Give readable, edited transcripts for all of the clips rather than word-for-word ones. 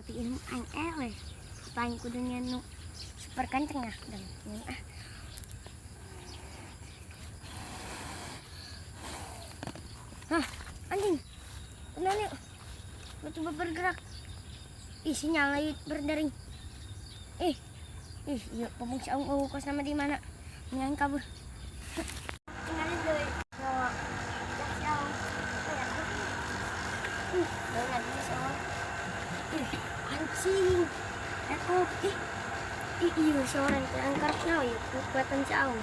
tapi ilmu aing eleh paling kudunya nu super kenceng ah dan anjing benar yuk coba bergerak sinyal lagi berdering yuk pemungsi kos nama di mana yang kabur tinggalin dulu bawa siang anjing iya seorang angkat nyawa ya kekuatan siang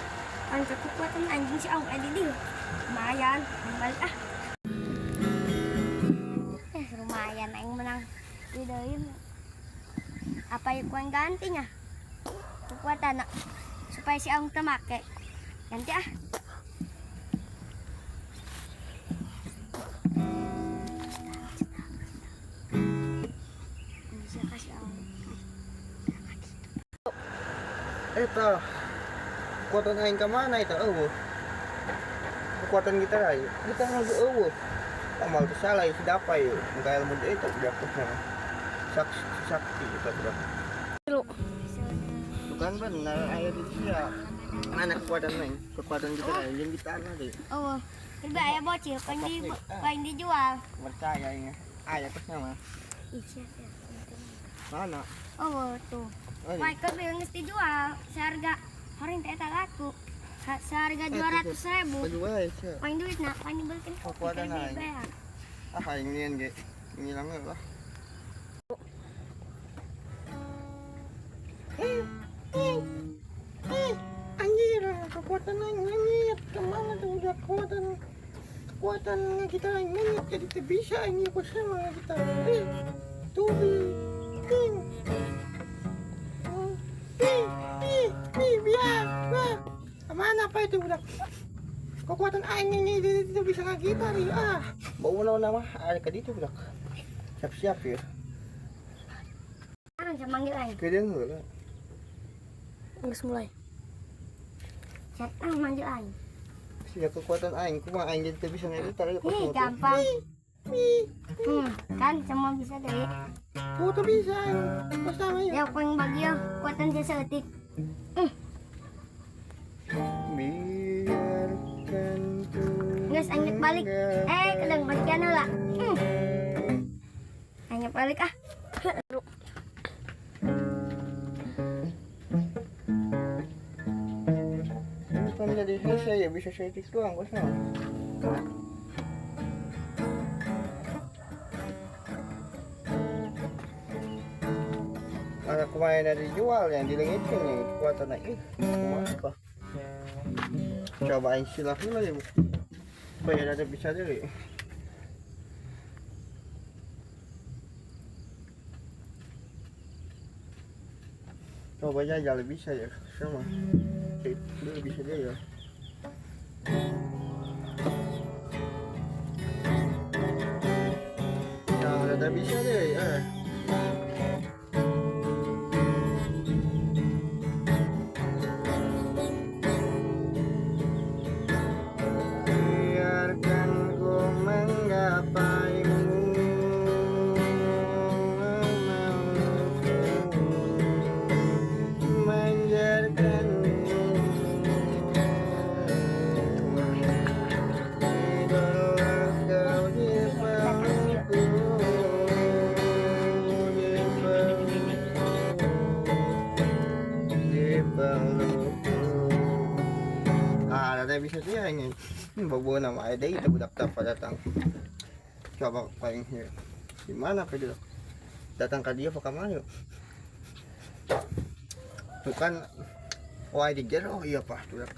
angkat kekuatan anjing siang ada di lumayan balik lumayan yang menang di dalam apa yang kuang gantinya kekuatan supaya si Aung termakai ganti bisa kasih Aung kekuatan aing kemana itu kekuatan kita aja kita lagi amal itu salah itu apa ya enggak ilmu itu tidak pernah sakti itu berapa bukan benar air itu ya mana kekuatan kita yang kita ada deh lebih ayah bocil paling dijual percaya ini ayah terus nama mana tuh Michael bilang mesti dijual seharga orang tak laku seharga 200.000 paling duit nak paling dibelikan kekuatan aing ini lang lah anjir kekuatan aing nganyet kemana tuh udah kekuatan kita aing nganyet jadi tidak bisa ini aku sama kita tubi biar mana apa itu udah kekuatan aing ini tidak bisa kita nih bau nama ada ke itu udah siap-siap ya sekarang saya manggil aing kemudian enggak mulai sekarang manggil aing siap kekuatan aing kuma aing jadi tidak bisa ngedit tadi gampang kan semua bisa deh foto bisa pas namanya ya paling bagio kekuatan jasa etik biarkan guys angin balik kadang balikan lah angin balik ini kan jadi selesai ya bisa saya tik doang bos ada kemarin ada dijual yang dilengitin nih kekuatan naik apa cobain silahkan lah ya supaya ada bisa deh coba aja lebih bisa ya sama itu bisa dia ya nah ada bisa deh bisa dia ini bawa nama ada itu budak datang coba paling gimana apa dia datang ke dia apa kemana yuk bukan dijer iya pak budak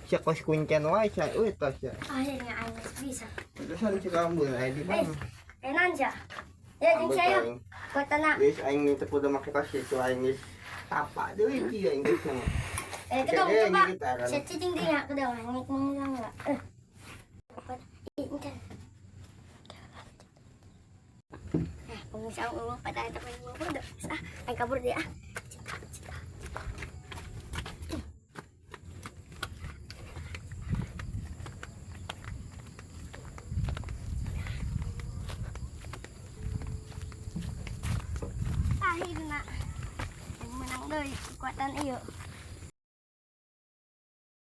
siap kos kuncen saya tas ya akhirnya aing bisa terusan si kamu di mana nanja ya jeng saya kekuatan wis aing itu udah make kasih itu aing apa deui dia Inggris nama kita coba saya cicing dia ke dalam ngik mengilang enggak pengusaha uang pada teman gua udah aing kabur dia dahil na. Nagmanang doy, kukwatan iyo.